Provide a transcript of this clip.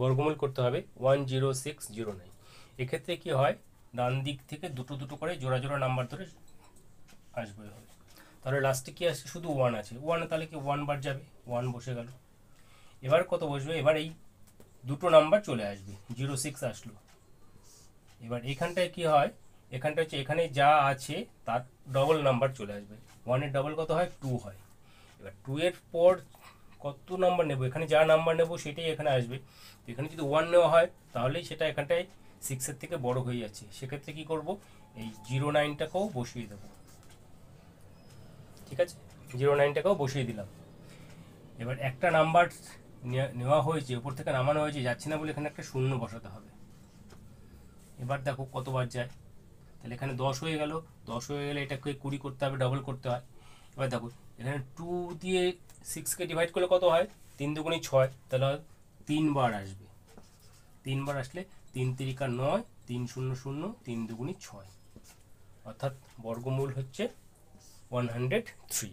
বর্গমূল করতে হবে 10609। এক্ষেত্রে কি হয়, ডান দিক থেকে দুটো দুটো করে জোড়া জোড়া নাম্বার ধরে আসবে। তাহলে লাস্টে কি আসছে, শুধু 1 আছে, 1 তাহলে কি 1 বার যাবে, 1 বসে গেল। এবার কত বসবে, এবার এই দুটো নাম্বার চলে আসবে, 06 আসলো। এবার এখানটায় কি হয়, এখানটা হচ্ছে এখানে যা আছে তার ডবল নাম্বার চলে আসবে। 1-এর ডবল কত হয়, 2 হয়। এবার 2 এর পর কত নাম্বার নেব, এখানে যা নাম্বার নেব সেটাই এখানে আসবে। এখানে যদি 1 নেওয়া হয় তাহলেই সেটা এখানটায় 6-এর থেকে বড় হয়ে যাচ্ছে। সেক্ষেত্রে কি করব, এই 09টাকেও বসিয়ে দেবো। ঠিক আছে, 09টাকেও বসিয়ে দিলাম। এবার একটা নাম্বার নেওয়া হয়েছে, উপর থেকে নামানো হয়েছে, যাচ্ছে না বলে এখানে একটা শূন্য বসাতে হবে। এবার দেখো কতবার যায়, তাহলে এখানে 10 হয়ে গেল। 10 হয়ে গেলে এটাকে 20 করতে হবে, ডবল করতে হয়। এবার দেখো এখানে 2 দিয়ে 6কে ডিভাইড করলে কত হয়, 3 দুগুণী 6, তাহলে 3 বার আসবে। 3 বার আসলে 3 তিরিকা 9, 3 শূন্য শূন্য, 3 দুগুণী 6, অর্থাৎ বর্গমূল হচ্ছে 103।